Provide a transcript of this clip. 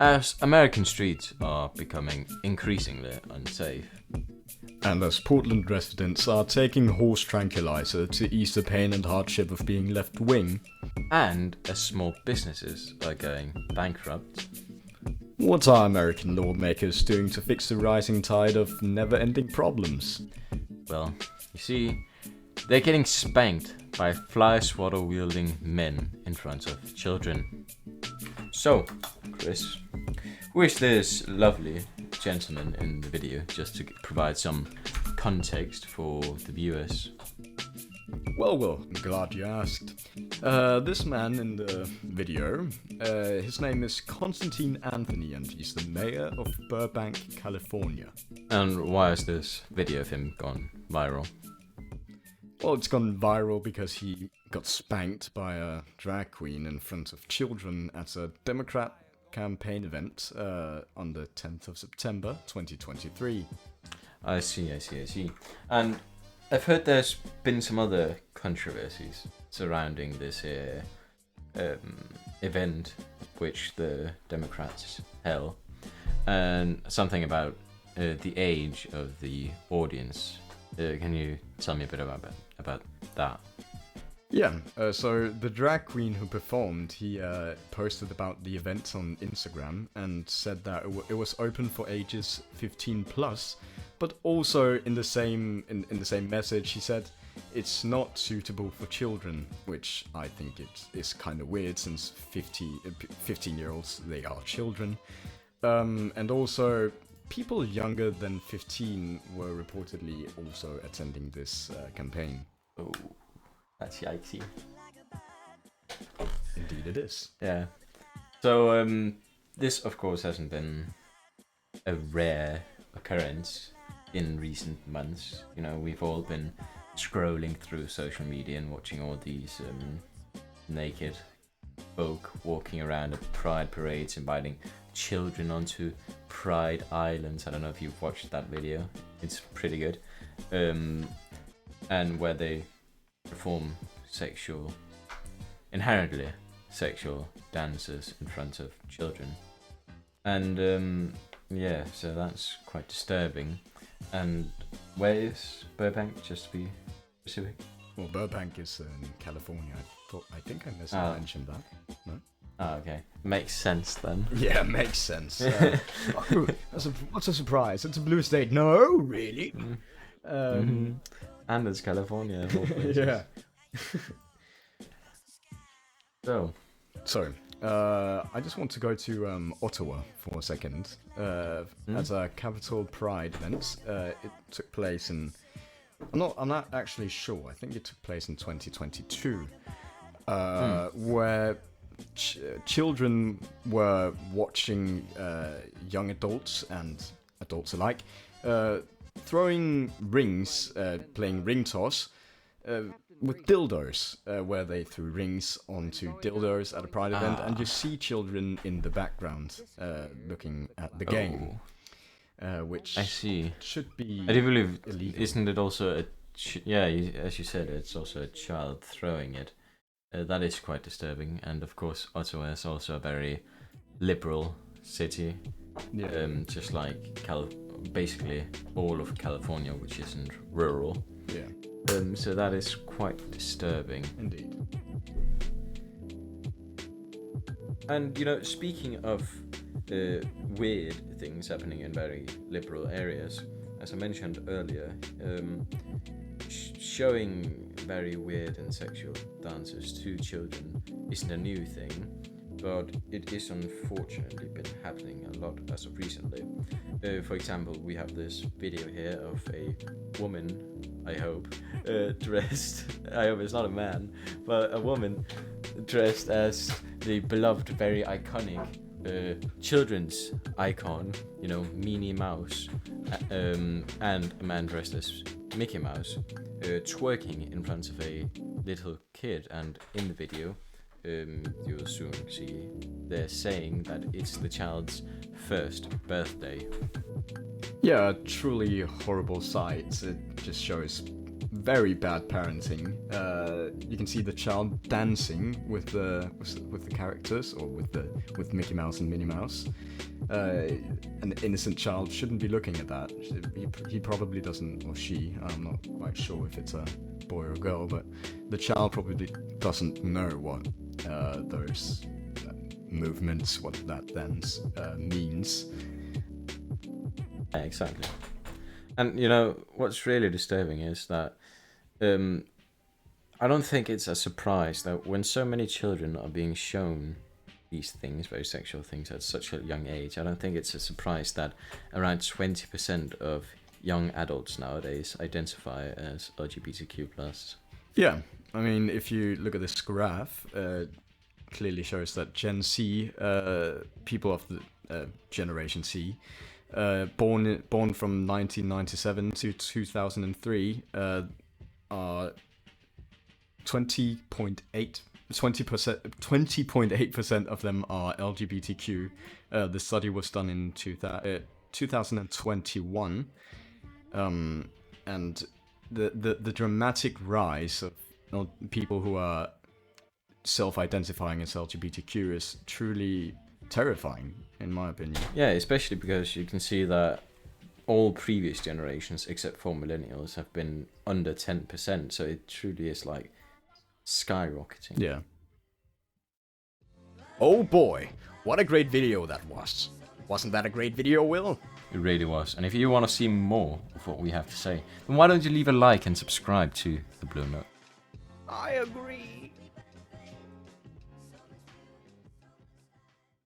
As American streets are becoming increasingly unsafe. And as Portland residents are taking horse tranquilizer to ease the pain and hardship of being left wing. And as small businesses are going bankrupt. What are American lawmakers doing to fix the rising tide of never-ending problems? Well, you see, they're getting spanked by fly swatter wielding men in front of children. So, Chris, who is this lovely gentleman in the video, just to provide some context for the viewers? Well, I'm glad you asked. This man in the video, his name is Constantine Anthony, and he's the mayor of Burbank, California. And why has this video of him gone viral? Well, it's gone viral because he got spanked by a drag queen in front of children at a Democrat campaign event on the 10th of September 2023. I see. And I've heard there's been some other controversies surrounding this event which the Democrats held, and something about the age of the audience. Can you tell me a bit about that? Yeah, so the drag queen who performed, he posted about the event on Instagram and said that it was open for ages 15 plus, but also in the same message he said it's not suitable for children, which I think it is kind of weird since 15-year-olds, they are children. And also people younger than 15 were reportedly also attending this campaign. Oh. That's yikesy. Indeed it is. Yeah. So, this of course hasn't been a rare occurrence in recent months. You know, we've all been scrolling through social media and watching all these naked folk walking around at pride parades, inviting children onto Pride Islands. I don't know if you've watched that video. It's pretty good. And where they perform inherently sexual dances in front of children. And yeah, so that's quite disturbing. And where is Burbank, just to be specific? Well, Burbank is in California. I think I mentioned that. No? Oh, okay. Makes sense then. Yeah, makes sense. What's a surprise? It's a blue state. No, really? And it's California. Of all places. Yeah. So, I just want to go to Ottawa for a second. As a Capital Pride event, it took place in. I'm not actually sure. I think it took place in 2022, where children were watching young adults and adults alike throwing rings, playing ring toss. With dildos, where they threw rings onto dildos at a pride event, and you see children in the background looking at the game, which I see. Should be I do believe, illegal. isn't it also as you said, it's also a child throwing it. That is quite disturbing, and of course Ottawa is also a very liberal city, just like basically all of California, which isn't rural. Yeah. So that is quite disturbing. Indeed. And, you know, speaking of weird things happening in very liberal areas, as I mentioned earlier, showing very weird and sexual dances to children isn't a new thing, but it is unfortunately been happening a lot as of recently. For example, we have this video here of a woman, I hope, dressed, I hope it's not a man, but a woman dressed as the beloved, very iconic children's icon, you know, Minnie Mouse, and a man dressed as Mickey Mouse, twerking in front of a little kid. And in the video, you'll soon see they're saying that it's the child's first birthday. Yeah, a truly horrible sight. It just shows very bad parenting. You can see the child dancing with the characters, or with Mickey Mouse and Minnie Mouse. An innocent child shouldn't be looking at that. He probably doesn't, or she. I'm not quite sure if it's a boy or girl, but the child probably doesn't know what those movements, what that dance means. Yeah, exactly. And you know what's really disturbing is that I don't think it's a surprise that when so many children are being shown these things, very sexual things, at such a young age, I don't think it's a surprise that around 20% of young adults nowadays identify as LGBTQ+. Yeah, I mean, if you look at this graph, clearly shows that Gen Z, people of the Generation C, born from 1997 to 2003, are 20.8% of them are LGBTQ. The study was done in 2021, and the dramatic rise of people who are self-identifying as LGBTQ is truly terrifying, in my opinion. Yeah, especially because you can see that all previous generations, except for millennials, have been under 10%. So it truly is like skyrocketing. Yeah. Oh boy, what a great video that was. Wasn't that a great video, Will? It really was. And if you want to see more of what we have to say, then why don't you leave a like and subscribe to The Blue Note? I agree.